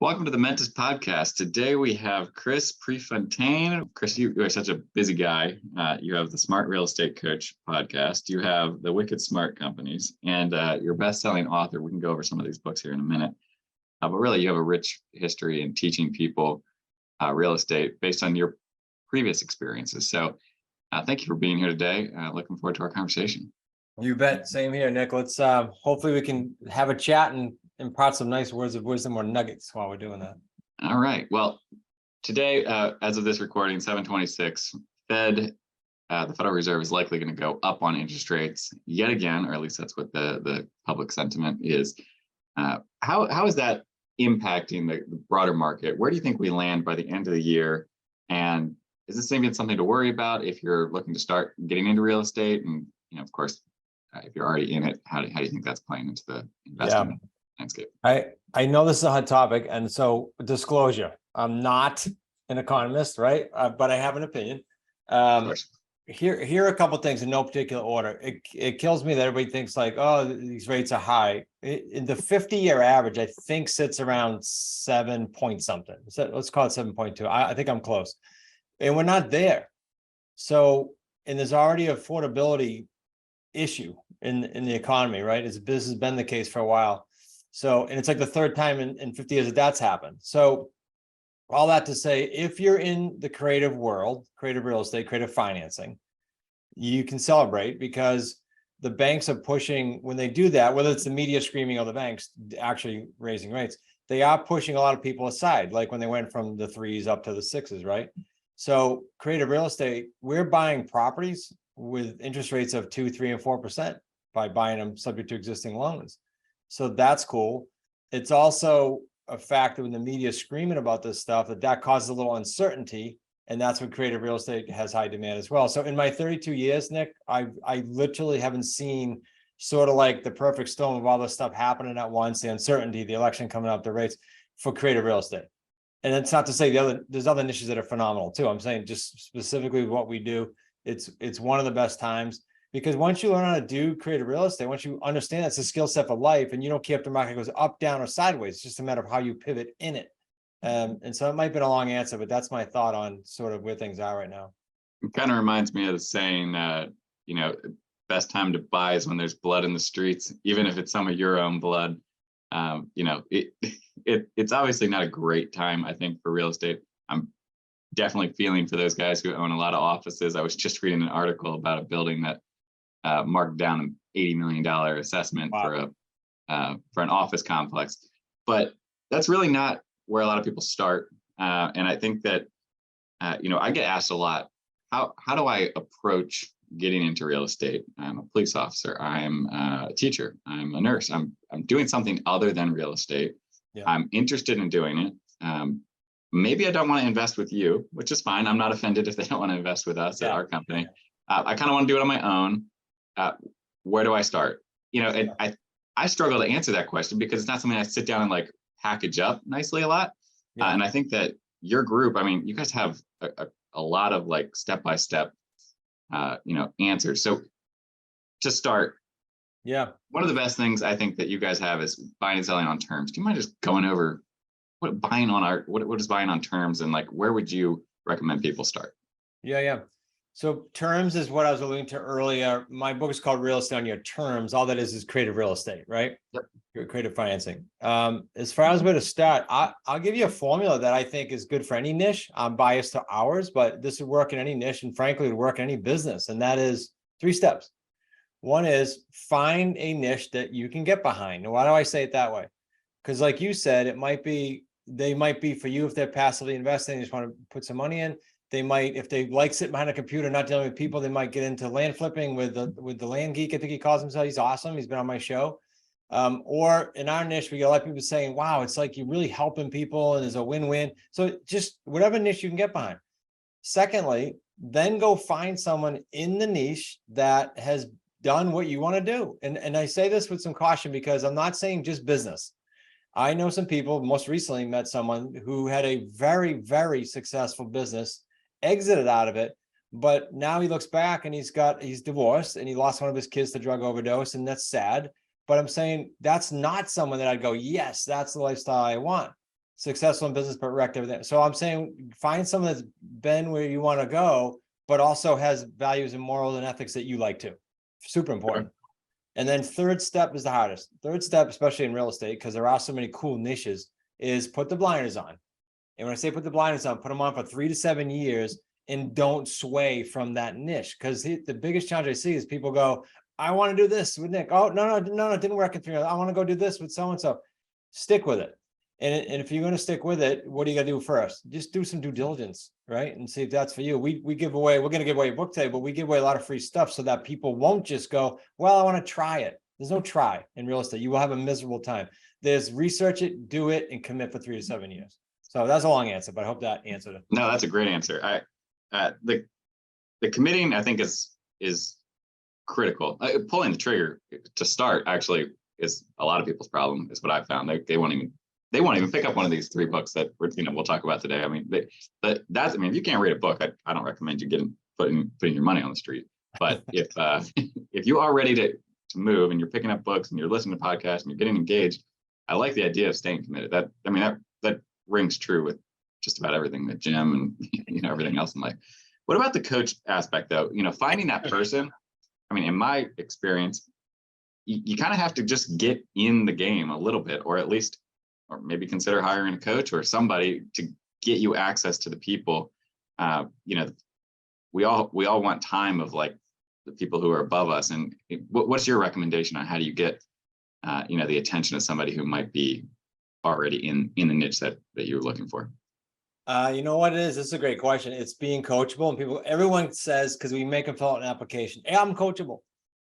Welcome to the Mentis podcast. Today we have Chris Prefontaine. Chris, you are such a busy guy. You have the Smart Real Estate Coach podcast. You have the Wicked Smart Companies, and you're a best-selling author. We can go over some of these books here in a minute. But really, you have a rich history in teaching people real estate based on your previous experiences. So thank you for being here today. Looking forward to our conversation. You bet. Same here, Nick. Let's hopefully we can have a chat and impart some nice words of wisdom or nuggets while we're doing that. All right. Well, today, as of this recording, 7:26, the Federal Reserve is likely going to go up on interest rates yet again, or at least that's what the public sentiment is. How is that impacting the broader market? Where do you think we land by the end of the year? And is this even something to worry about if you're looking to start getting into real estate? And of course, if you're already in it, how do you think that's playing into the investing landscape? I know this is a hot topic, and so disclosure, I'm not an economist, right? But I have an opinion. Here are a couple of things in no particular order. It kills me that everybody thinks like, oh, these rates are high. In the 50-year average, I think sits around 7 point something. So let's call it 7.2. I think I'm close, and we're not there. So, and there's already affordability issue in the economy, right? This has been the case for a while. So, and it's like the third time in 50 years that's happened. So all that to say, if you're in the creative world, creative real estate, creative financing, you can celebrate because the banks are pushing, when they do that, whether it's the media screaming or the banks actually raising rates, they are pushing a lot of people aside, like when they went from the 3s up to the 6s, right? So creative real estate, we're buying properties with interest rates of 2, 3, and 4% by buying them subject to existing loans. So that's cool. It's also a fact that when the media is screaming about this stuff, that causes a little uncertainty. And that's when creative real estate has high demand as well. So in my 32 years, Nick, I literally haven't seen sort of like the perfect storm of all this stuff happening at once, the uncertainty, the election coming up, the rates for creative real estate. And it's not to say there's other niches that are phenomenal too. I'm saying just specifically what we do, it's one of the best times. Because once you learn how to do creative real estate, once you understand that's a skill set for life, and you don't care if the market goes up, down, or sideways, it's just a matter of how you pivot in it. And so it might have been a long answer, but that's my thought on sort of where things are right now. It kind of reminds me of the saying, best time to buy is when there's blood in the streets, even if it's some of your own blood. It's obviously not a great time, I think, for real estate. I'm definitely feeling for those guys who own a lot of offices. I was just reading an article about a building that marked down an $80 million assessment for an office complex. But that's really not where a lot of people start. And I think that, I get asked a lot, how do I approach getting into real estate? I'm a police officer. I'm a teacher. I'm a nurse. I'm doing something other than real estate. Yeah. I'm interested in doing it. Maybe I don't want to invest with you, which is fine. I'm not offended if they don't want to invest with us at our company. I kind of want to do it on my own. Where do I start? And I struggle to answer that question because it's not something I sit down and like package up nicely a lot. Yeah. And I think that your group, you guys have a lot of like step-by-step, answers. So to start, one of the best things I think that you guys have is buying and selling on terms. Do you mind just going over what is buying on terms, and like where would you recommend people start? Yeah. So terms is what I was alluding to earlier. My book is called Real Estate on Your Terms. All that is creative real estate, right? Yep. Creative financing. As far as where to start, I'll give you a formula that I think is good for any niche. I'm biased to ours, but this would work in any niche, and frankly, it would work in any business. And that is 3 steps. One is find a niche that you can get behind. And why do I say it that way? Because like you said, they might be for you if they're passively investing, they just want to put some money in. They might, if they like sitting behind a computer, not dealing with people, they might get into land flipping with the land geek. I think he calls himself. He's awesome. He's been on my show. Or in our niche, we get a lot of people saying, wow, it's like you're really helping people and there's a win-win. So just whatever niche you can get behind. Secondly, then go find someone in the niche that has done what you want to do. And I say this with some caution because I'm not saying just business. I know some people, most recently met someone who had a very, very successful business, exited out of it, but now he looks back and he's divorced and he lost one of his kids to drug overdose, and that's sad. But I'm saying that's not someone that I'd go, yes, that's the lifestyle I want. successful in business, but wrecked everything. So I'm saying find someone that's been where you want to go, but also has values and morals and ethics that you like too. Super important. And then third step is the hardest. Third step, especially in real estate, because there are so many cool niches, is put the blinders on. And when I say put the blinders on, put them on for 3 to 7 years and don't sway from that niche. Because the biggest challenge I see is people go, I want to do this with Nick. Oh, no, it didn't work in 3 years. I want to go do this with so-and-so. Stick with it. And if you're going to stick with it, what do you got to do first? Just do some due diligence, right? And see if that's for you. We give away, we're going to give away a book today, but we give away a lot of free stuff so that people won't just go, well, I want to try it. There's no try in real estate. You will have a miserable time. There's research it, do it, and commit for 3 to 7 years. So that's a long answer, but I hope that answered it. No, that's a great answer. The committing, I think, is critical. Pulling the trigger to start actually is a lot of people's problem. Is what I've found. They won't even pick up one of these 3 books that we'll talk about today. I mean, if you can't read a book, I don't recommend you putting your money on the street. But if you are ready to move and you're picking up books and you're listening to podcasts and you're getting engaged, I like the idea of staying committed. That rings true with just about everything that Jim and everything else in life. What about the coach aspect though? Finding that person. I mean, in my experience, you kind of have to just get in the game a little bit, or maybe consider hiring a coach or somebody to get you access to the people. We all want time of like the people who are above us. And what's your recommendation on how do you get, the attention of somebody who might be already in the niche that you're looking for? You know what it is? This is a great question. It's being coachable, and everyone says, because we make them fill out an application, hey, I'm coachable,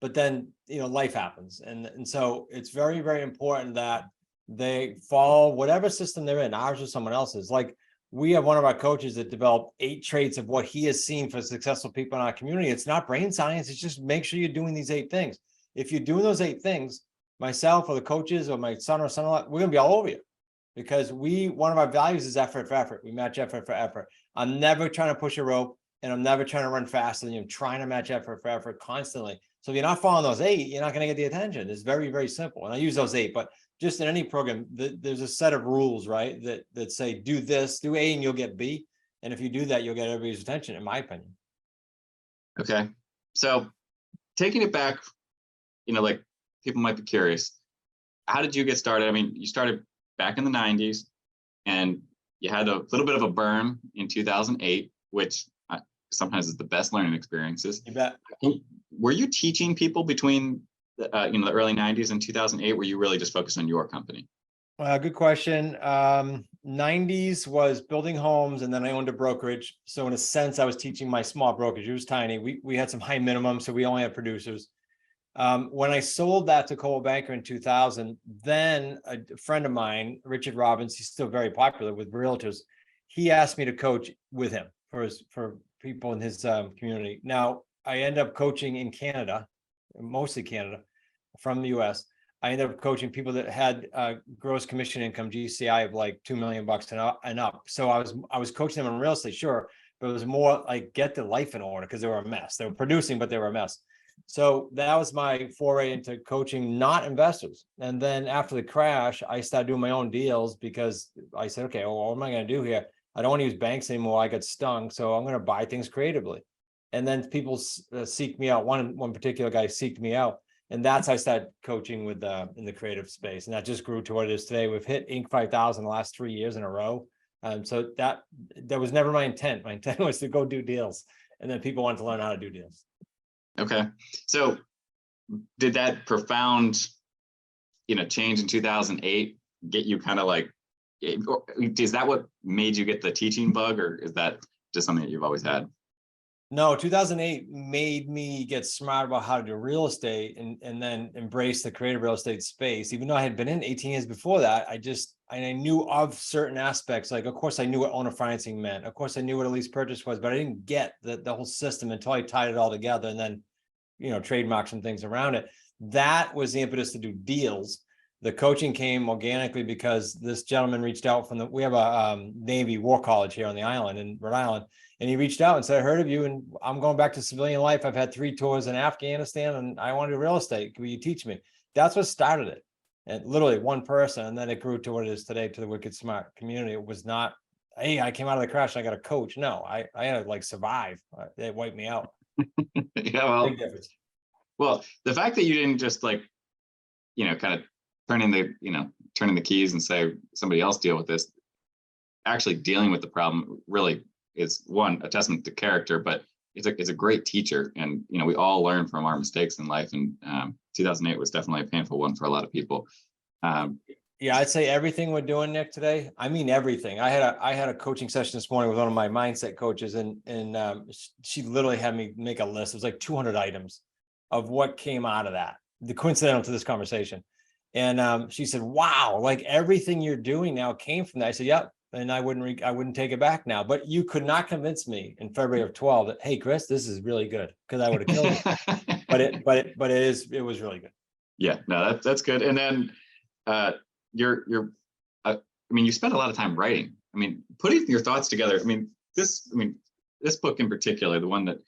but then, life happens. And so it's very, very important that they follow whatever system they're in, ours or someone else's. Like we have one of our coaches that developed 8 traits of what he has seen for successful people in our community. It's not brain science. It's just make sure you're doing these 8 things. If you're doing those 8 things, myself or the coaches or my son or son-in-law, we're going to be all over you. Because one of our values is effort for effort. We match effort for effort. I'm never trying to push a rope, and I'm never trying to run faster than you. I'm trying to match effort for effort constantly. So if you're not following those 8, you're not going to get the attention. It's very, very simple. And I use those 8, but just in any program, there's a set of rules, right? That say, do this, do A, and you'll get B. And if you do that, you'll get everybody's attention, in my opinion. Okay. So taking it back, like people might be curious, how did you get started? I mean, you started back in the 90s, and you had a little bit of a burn in 2008, which sometimes is the best learning experiences. You bet. Were you teaching people between the early 90s and 2008? Were you really just focused on your company? Good question. 90s was building homes, and then I owned a brokerage. So in a sense, I was teaching my small brokerage. It was tiny. We had some high minimums, so we only had producers. When I sold that to Coldwell Banker in 2000, then a friend of mine, Richard Robbins, he's still very popular with realtors. He asked me to coach with him for people in his community. Now I end up coaching in Canada, mostly Canada, from the US. I ended up coaching people that had gross commission income, GCI, of like $2 million and up. So I was coaching them in real estate, sure, but it was more like get their life in order because they were a mess. They were producing, but they were a mess. So that was my foray into coaching, not investors. And then after the crash, I started doing my own deals because I said, okay, well, what am I going to do here? I don't want to use banks anymore. I got stung. So I'm going to buy things creatively. And then people seek me out. One particular guy seeked me out. And that's how I started coaching in the creative space. And that just grew to what it is today. We've hit Inc. 5000 the last 3 years in a row. So that was never my intent. My intent was to go do deals. And then people wanted to learn how to do deals. Okay. So did that profound, change in 2008 get you kind of like, is that what made you get the teaching bug, or is that just something that you've always had? No, 2008 made me get smart about how to do real estate and then embrace the creative real estate space. Even though I had been in 18 years before that, I knew of certain aspects. Like, of course, I knew what owner financing meant. Of course, I knew what a lease purchase was, but I didn't get the whole system until I tied it all together and then, trademark some things around it. That was the impetus to do deals. The coaching came organically because this gentleman reached out we have a Navy War College here on the island in Rhode Island. And he reached out and said, I heard of you and I'm going back to civilian life. I've had 3 tours in Afghanistan and I want to do real estate. Will you teach me? That's what started it. and literally one person, and then it grew to what it is today, to the Wicked Smart community. It was not, hey, I came out of the crash, I got a coach. No, I had to like survive. They wiped me out. Yeah, well, Big difference. well, the fact that you didn't just like, kind of turning the keys and say somebody else deal with this, actually dealing with the problem really is a testament to character, but it's a great teacher. And, we all learn from our mistakes in life. And 2008 was definitely a painful one for a lot of people. Yeah, I'd say everything we're doing, Nick, today. I mean, everything. I had a coaching session this morning with one of my mindset coaches, and she literally had me make a list. It was like 200 items of what came out of that, the coincidental to this conversation. And she said, wow, like everything you're doing now came from that. I said, yep. And I wouldn't take it back now. But you could not convince me in February of 12 that, hey, Chris, this is really good, because I would have killed you. But it was really good. Yeah, no, that's good. And then you spent a lot of time writing. I mean, putting your thoughts together. This book in particular, the one that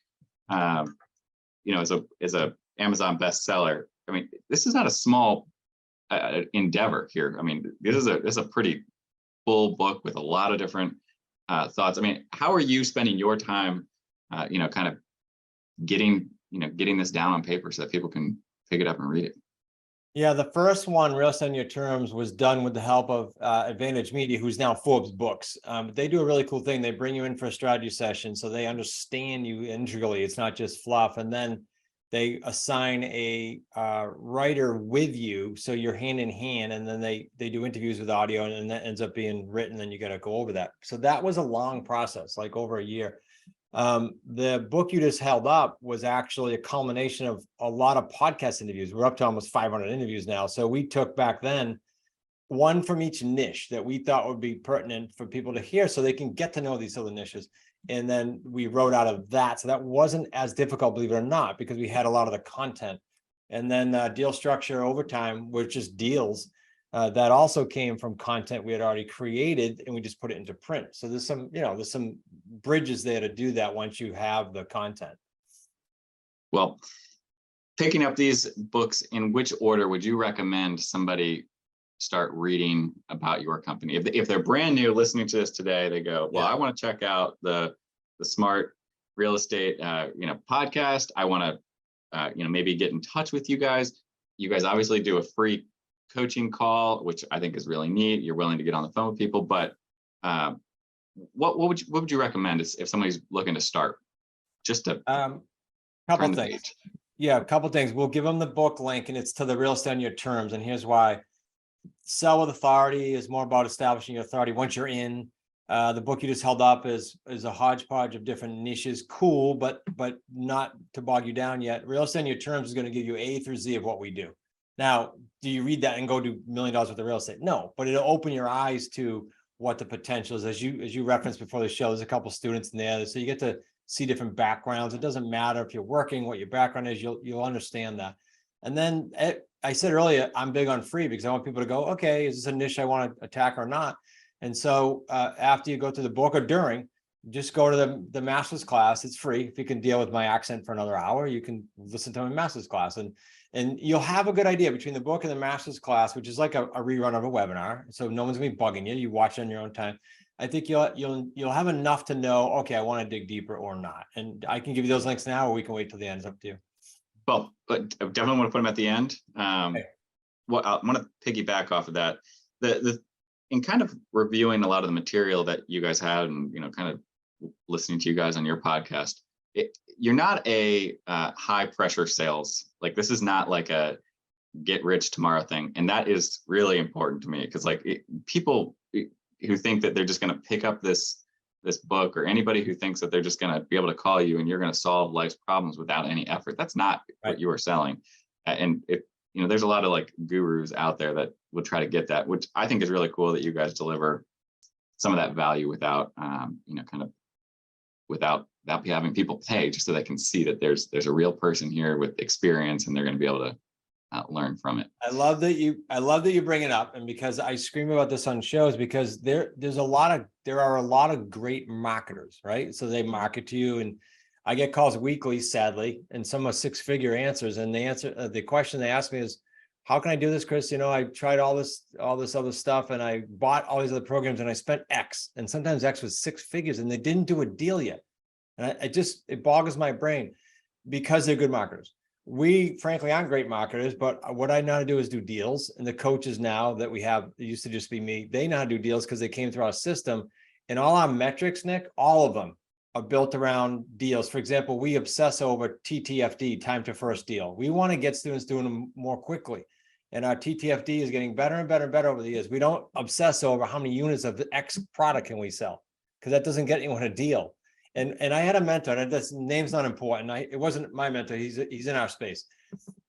is a Amazon bestseller. This is not a small endeavor here. This is a pretty full book with a lot of different thoughts. How are you spending your time, kind of getting this down on paper so that people can pick it up and read it? Yeah, the first one, Real Estate on Your Terms, was done with the help of Advantage Media, who's now Forbes Books. They do a really cool thing. They bring you in for a strategy session, so they understand you integrally. It's not just fluff. And then they assign a writer with you, so you're hand in hand. And then they do interviews with audio, and that ends up being written. And you got to go over that. So that was a long process, like over a year. The book you just held up was actually a culmination of a lot of podcast interviews. We're up to almost 500 interviews now. So we took back then one from each niche that we thought would be pertinent for people to hear, so they can get to know these other niches. And then we wrote out of that. So that wasn't as difficult, believe it or not, because we had a lot of the content. And then deal structure over time, which is deals. That also came from content we had already created, and we just put it into print. So there's some bridges there to do that once you have the content. Well, picking up these books, in which order would you recommend somebody start reading about your company? If they're brand new listening to this today, they go, well, I want to check out the Smart Real Estate podcast. I want to maybe get in touch with you guys. You guys obviously do a free coaching call, which I think is really neat. You're willing to get on the phone with people, but what would you recommend if somebody's looking to start? Just a couple things. Yeah, a couple things. We'll give them the book link, and it's to the Real Estate on Your Terms. And here's why. Sell with Authority is more about establishing your authority once you're in. The book you just held up is a hodgepodge of different niches. Cool, but not to bog you down yet. Real Estate on Your Terms is going to give you A through Z of what we do. Now, do you read that and go do $1 million worth of real estate? No, but it'll open your eyes to what the potential is. As you referenced before the show, there's a couple students in there, so you get to see different backgrounds. It doesn't matter if you're working, what your background is, you'll understand that. And then I said earlier, I'm big on free because I want people to go, okay, is this a niche I want to attack or not? And so after you go through the book or during, just go to the master's class. It's free. If you can deal with my accent for another hour, you can listen to my master's class, and you'll have a good idea between the book and the master's class, which is like a rerun of a webinar. So no one's gonna be bugging you. You watch it on your own time. I think you'll have enough to know, okay, I want to dig deeper or not. And I can give you those links now, or we can wait till the end. It's up to you. Well, but I definitely want to put them at the end. Okay. What I want to piggyback off of that, in kind of reviewing a lot of the material that you guys had, and kind of listening to you guys on your podcast, you're not a high pressure sales. Like, this is not like a get rich tomorrow thing, and that is really important to me, because people who think that they're just going to pick up this book, or anybody who thinks that they're just going to be able to call you and you're going to solve life's problems without any effort, that's not what you are selling. And there's a lot of like gurus out there that would try to get that, which I think is really cool that you guys deliver some of that value without without having people pay, just so they can see that there's a real person here with experience, and they're going to be able to learn from it. I love that you bring it up, and because I scream about this on shows, because there are a lot of great marketers, right? So they market to you, and I get calls weekly, sadly, and some are 6-figure answers. And the question they ask me is, how can I do this, Chris? I tried all this other stuff, and I bought all these other programs, and I spent X, and sometimes X was 6 figures, and they didn't do a deal yet. And it boggles my brain because they're good marketers. We frankly aren't great marketers, but what I know how to do is do deals. And the coaches now that we have, it used to just be me, they know how to do deals because they came through our system. And all our metrics, Nick, all of them are built around deals. For example, we obsess over TTFD, time to first deal. We want to get students doing them more quickly. And our TTFD is getting better and better and better over the years. We don't obsess over how many units of X product can we sell, because that doesn't get anyone a deal. And I had a mentor, and this name's not important. It wasn't my mentor. He's in our space.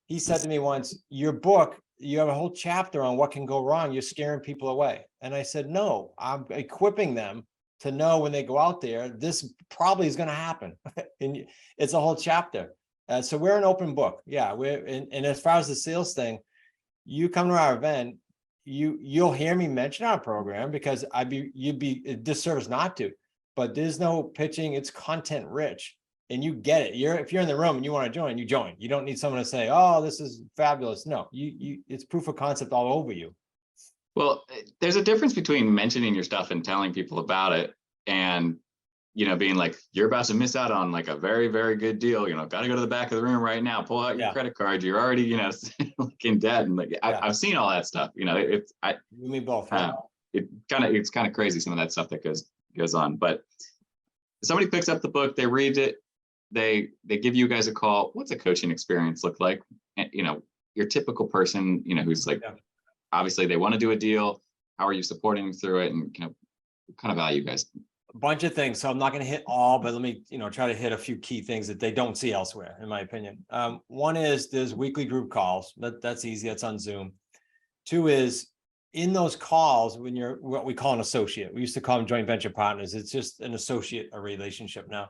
He said to me once, your book, you have a whole chapter on what can go wrong. You're scaring people away. And I said, no, I'm equipping them to know when they go out there, this probably is going to happen. And it's a whole chapter. So we're an open book. Yeah. And as far as the sales thing, you come to our event, you'll hear me mention our program, because you'd be a disservice not to. But there's no pitching, it's content rich, and you get it. If you're in the room and you want to join, you join. You don't need someone to say, oh, this is fabulous. No, it's proof of concept all over you. Well, there's a difference between mentioning your stuff and telling people about it, and being like, you're about to miss out on like a very, very good deal. Got to go to the back of the room right now, pull out your credit card. You're already, like in debt. And like, I've seen all that stuff. You me both. It's kind of crazy, some of that stuff that goes on. But somebody picks up the book, they read it, they give you guys a call. What's a coaching experience look like? And your typical person, who's like, obviously they want to do a deal. How are you supporting them through it? And what kind of value you guys? A bunch of things. So I'm not going to hit all, but let me, try to hit a few key things that they don't see elsewhere, in my opinion. One is there's weekly group calls. That's easy. That's on Zoom. Two is, in those calls, when you're what we call an associate, we used to call them joint venture partners. It's just an associate, a relationship now.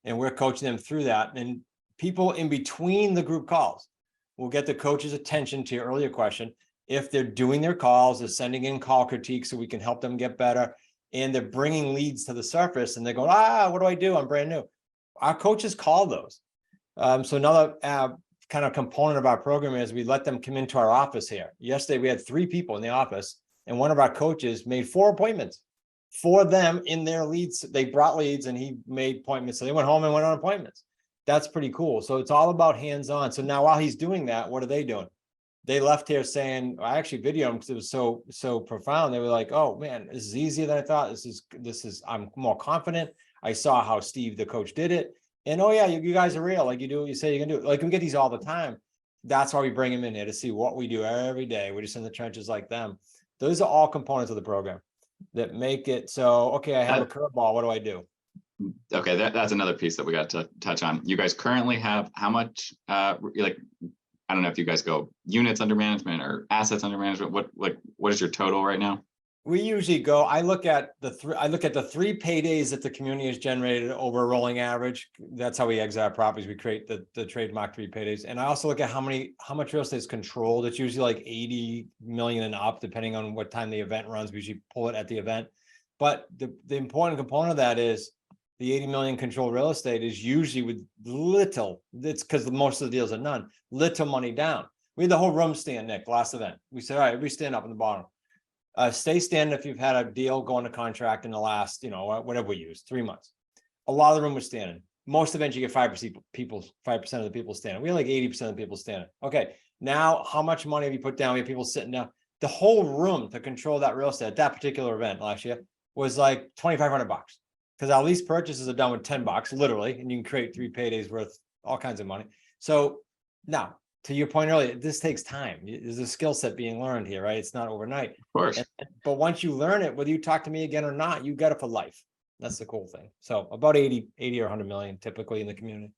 And we're coaching them through that. And people in between the group calls will get the coach's attention to your earlier question. If they're doing their calls, they're sending in call critiques so we can help them get better. And they're bringing leads to the surface, and they're going, what do I do? I'm brand new. Our coaches call those. So another kind of component of our program is we let them come into our office here. Yesterday, we had 3 people in the office, and one of our coaches made 4 appointments for them in their leads. They brought leads, and he made appointments. So they went home and went on appointments. That's pretty cool. So it's all about hands-on. So now while he's doing that, what are they doing? They left here saying, I actually videoed them because it was so profound. They were like, oh man, this is easier than I thought. This is, I'm more confident. I saw how Steve, the coach, did it. And oh yeah, you guys are real. Like, you do what you say you can do. Like, we get these all the time. That's why we bring them in here, to see what we do every day. We're just in the trenches like them. Those are all components of the program that make it so, okay, I have a curveball. What do I do? Okay, that's another pice that we got to touch on. You guys currently have how much, like, I don't know if you guys go units under management or assets under management. What is your total right now? We usually go, I look at the 3 paydays that the community has generated over a rolling average. That's how we exit our properties. We create the trademark 3 paydays. And I also look at how much real estate is controlled. It's usually like 80 million and up, depending on what time the event runs. We usually pull it at the event. But the important component of that is the 80 million controlled real estate is usually with little, it's because most of the deals are none, little money down. We had the whole room stand, Nick, last event. We said, all right, we stand up in the bottom. Stay standing if you've had a deal go into contract in the last, whatever we use, 3 months. A lot of the room was standing. Most events you get 5% of the people standing. We had like 80% of the people standing. Okay, now how much money have you put down? We have people sitting down. The whole room to control that real estate at that particular event last year was like $2,500, because our lease purchases are done with $10, literally, and you can create 3 paydays worth all kinds of money. So now, to your point earlier, this takes time. There's a skill set being learned here, right? It's not overnight. Of course. But once you learn it, whether you talk to me again or not, you got it for life. That's the cool thing. So about 80 or 100 million typically in the community.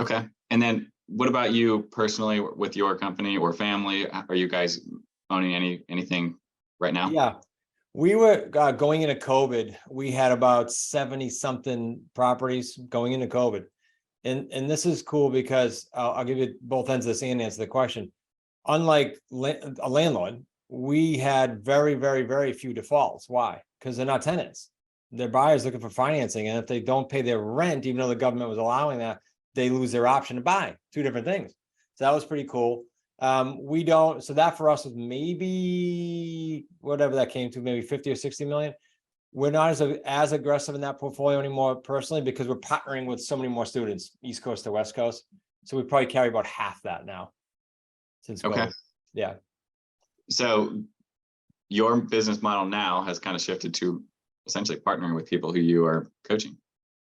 Okay. And then what about you personally with your company or family? Are you guys owning anything right now? Yeah. We were going into COVID. We had about 70 something properties going into COVID. And this is cool because I'll give you both ends of this and answer the question. Unlike a landlord, we had very, very, very few defaults. Why? Because they're not tenants. They're buyers looking for financing. And if they don't pay their rent, even though the government was allowing that, they lose their option to buy. 2 different things. So that was pretty cool. We don't, so that for us was maybe whatever that came to, maybe 50 or 60 million. We're not as aggressive in that portfolio anymore personally, because we're partnering with so many more students, East Coast to West Coast. So we probably carry about half that now since Okay. COVID. Yeah. So your business model now has kind of shifted to essentially partnering with people who you are coaching.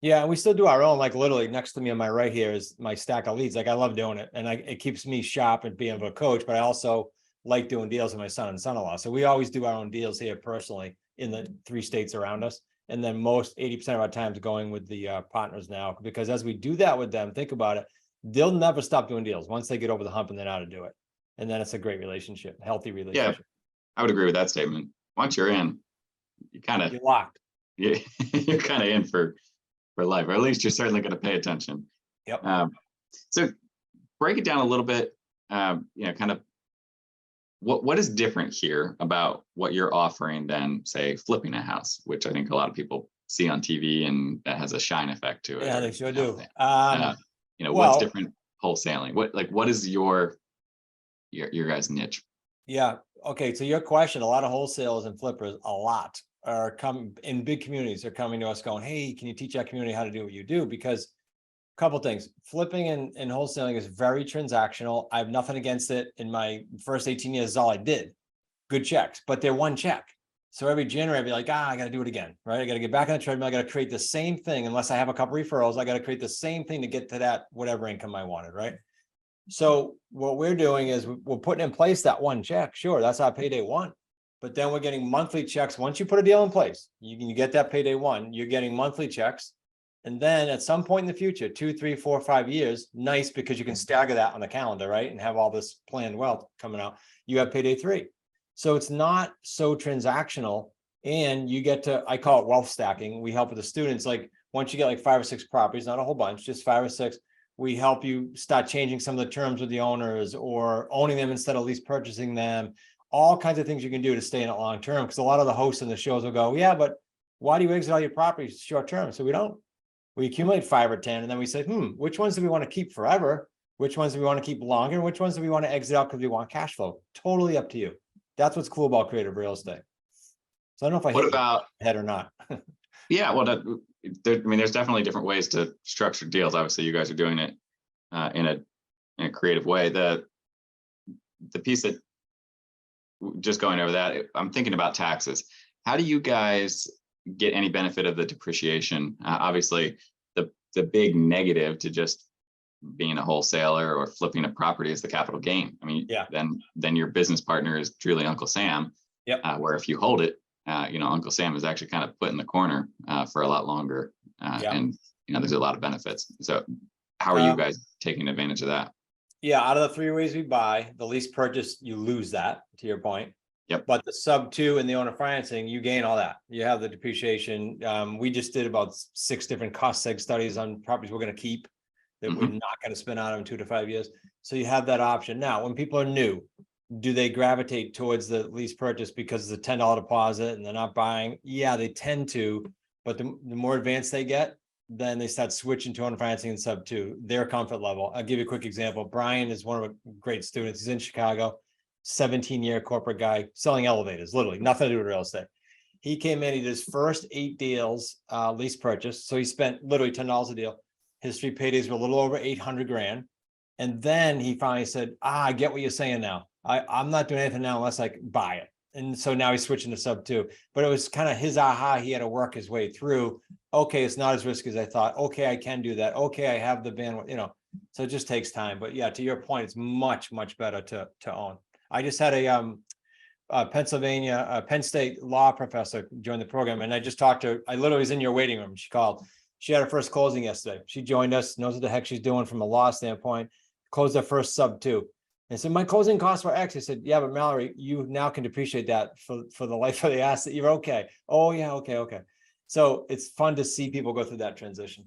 Yeah, and we still do our own. Like literally next to me on my right here is my stack of leads. Like I love doing it, and it keeps me sharp and being able to coach. But I also like doing deals with my son and son-in-law. So we always do our own deals here personally in the 3 states around us. And then most 80% of our time is going with the partners now, because as we do that with them, think about it, they'll never stop doing deals once they get over the hump and they know how to do it. And then it's a great relationship, healthy relationship. Yeah, I would agree with that statement. Once you're in, you kind of You're locked. you're kind of in for life, or at least you're certainly going to pay attention. Yep. So break it down a little bit. Kind of what is different here about what you're offering than, say, flipping a house, which I think a lot of people see on TV and that has a shine effect to it. Yeah, they sure do. What's different wholesaling? What is your guys' niche? Yeah. Okay. So your question, a lot of wholesalers and flippers, a lot are coming in big communities, are coming to us going, hey, can you teach our community how to do what you do? Because a couple things, flipping and wholesaling is very transactional. I have nothing against it. In my first 18 years is all I did. Good checks, but they're one check. So every January I'd be like, I got to do it again, right? I got to get back on the treadmill. I got to create the same thing. Unless I have a couple referrals, I got to create the same thing to get to that whatever income I wanted, right? So what we're doing is we're putting in place that one check. Sure, that's our payday one. But then we're getting monthly checks. Once you put a deal in place, you get that payday one, you're getting monthly checks. And then at some point in the future, 2, 3, 4, 5 years, nice, because you can stagger that on the calendar, right? And have all this planned wealth coming out. You have payday 3. So it's not so transactional, and you get to, I call it wealth stacking. We help with the students. Like once you get like 5 or 6 properties, not a whole bunch, just 5 or 6, we help you start changing some of the terms with the owners, or owning them instead of lease purchasing them. All kinds of things you can do to stay in it long term. Because a lot of the hosts in the shows will go, yeah, but why do you exit all your properties short term? So we don't. We accumulate 5 or 10, and then we say, which ones do we want to keep forever? Which ones do we want to keep longer? And which ones do we want to exit out because we want cash flow? Totally up to you. That's what's cool about creative real estate. So I don't know if I hit your head or not. Yeah, well, there's definitely different ways to structure deals. Obviously, you guys are doing it in a creative way. The piece that, just going over that, I'm thinking about taxes. How do you guys get any benefit of the depreciation? Obviously, the big negative to just being a wholesaler or flipping a property is the capital gain. I mean, yeah. Then your business partner is truly Uncle Sam. Yep. Where if you hold it, Uncle Sam is actually kind of put in the corner for a lot longer, and there's a lot of benefits. So, how are you guys taking advantage of that? Yeah, out of the 3 ways we buy, the lease purchase, you lose that, to your point. Yep. But the sub 2 and the owner financing, you gain all that. You have the depreciation. We just did about 6 different cost seg studies on properties we're going to keep that we're not going to spin out of in 2 to 5 years. So you have that option. Now, when people are new, do they gravitate towards the lease purchase because it's a $10 deposit and they're not buying? Yeah, they tend to, but the more advanced they get, then they start switching to owner financing and sub 2, their comfort level. I'll give you a quick example. Brian is one of our great students. He's in Chicago, 17-year corporate guy selling elevators, literally nothing to do with real estate. He came in, he did his first 8 deals, lease purchase. So he spent literally $10 a deal. His 3 paydays were a little over 800 grand. And then he finally said, I get what you're saying now. I'm not doing anything now unless I buy it. And so now he's switching to sub 2, but it was kind of his aha. He had to work his way through. Okay, it's not as risky as I thought. Okay, I can do that. Okay, I have the bandwidth, so it just takes time. But yeah, to your point, it's much, much better to own. I just had a Penn State law professor join the program, and I just talked to her. I literally was in your waiting room. She called. She had her first closing yesterday. She joined us, knows what the heck she's doing from a law standpoint, closed her first sub 2. And so my closing costs were X. I said, yeah, but Mallory, you now can depreciate that for the life of the asset. You're okay. Oh yeah. Okay. So it's fun to see people go through that transition.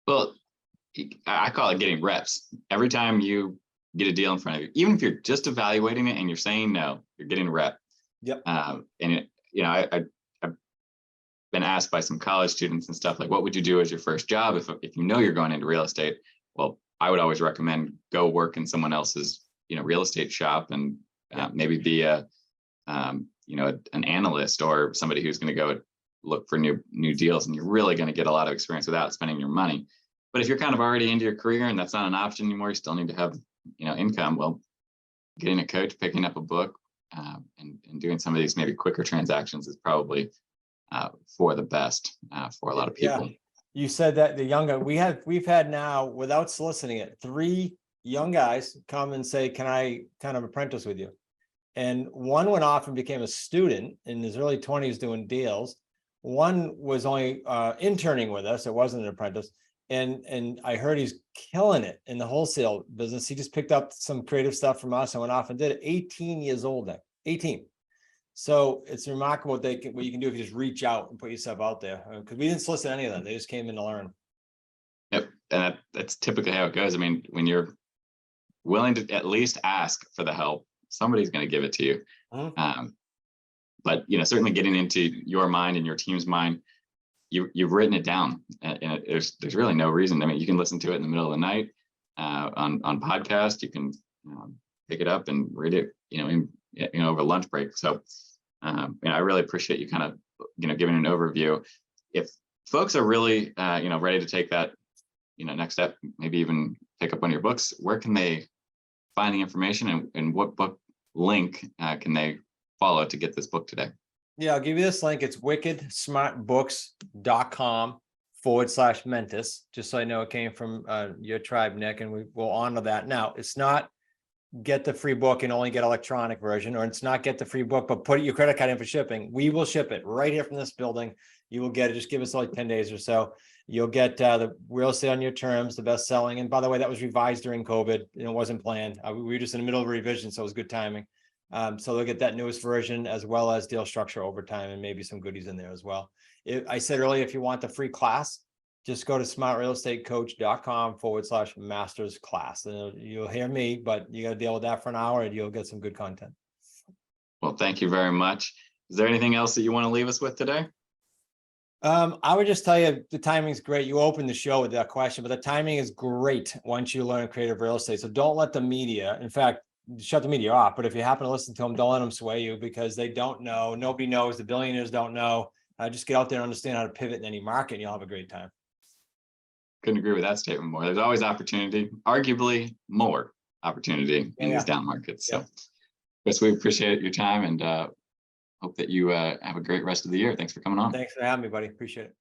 Well, I call it getting reps. Every time you get a deal in front of you, even if you're just evaluating it and you're saying no, you're getting a rep. Yep. I've been asked by some college students and stuff like, what would you do as your first job if you're going into real estate? Well, I would always recommend go work in someone else's real estate shop and maybe be a, an analyst or somebody who's going to go look for new deals, and you're really going to get a lot of experience without spending your money. But if you're kind of already into your career and that's not an option anymore, you still need to have, income. Well, getting a coach, picking up a book, and doing some of these maybe quicker transactions is probably for the best for a lot of people. Yeah. You said that the younger we've had now, without soliciting it, 3 young guys come and say, can I kind of apprentice with you? And one went off and became a student in his early 20s doing deals. One was only interning with us. It wasn't an apprentice. And I heard he's killing it in the wholesale business. He just picked up some creative stuff from us and went off and did it. 18 years old now, 18. So it's remarkable what you can do if you just reach out and put yourself out there. Because we didn't solicit any of them. They just came in to learn. Yep. And that's typically how it goes. I mean, when you're willing to at least ask for the help, somebody's going to give it to you. Mhm. But certainly getting into your mind and your team's mind, you've written it down, and there's really no reason. I mean, you can listen to it in the middle of the night on podcast. You can pick it up and read it, over lunch break. So, I really appreciate you kind of giving an overview. If folks are really ready to take that next step, maybe even pick up one of your books, where can they find the information, and what book link can they follow to get this book today? Yeah, I'll give you this link. It's wickedsmartbooks.com/Mentis, just so I know it came from your tribe, Nick, and we will honor that. Now, it's not get the free book and only get electronic version, or it's not get the free book, but put your credit card in for shipping. We will ship it right here from this building. You will get it. Just give us like 10 days or so. You'll get the real estate on your terms, the best selling. And by the way, that was revised during COVID. It wasn't planned. We were just in the middle of a revision, so it was good timing. So they'll get that newest version, as well as deal structure over time, and maybe some goodies in there as well. I said earlier, if you want the free class, just go to smartrealestatecoach.com/masters class, and you'll hear me, but you got to deal with that for an hour and you'll get some good content. Well, thank you very much. Is there anything else that you want to leave us with today? I would just tell you the timing's great. You opened the show with that question, but the timing is great once you learn creative real estate. So don't let the media, in fact, shut the media off. But if you happen to listen to them, don't let them sway you, because they don't know. Nobody knows. The billionaires don't know. Just get out there and understand how to pivot in any market, and you'll have a great time. Couldn't agree with that statement more. There's always opportunity, arguably more opportunity in these down markets. So, Chris, we appreciate your time, and hope that you have a great rest of the year. Thanks for coming on. Thanks for having me, buddy. Appreciate it.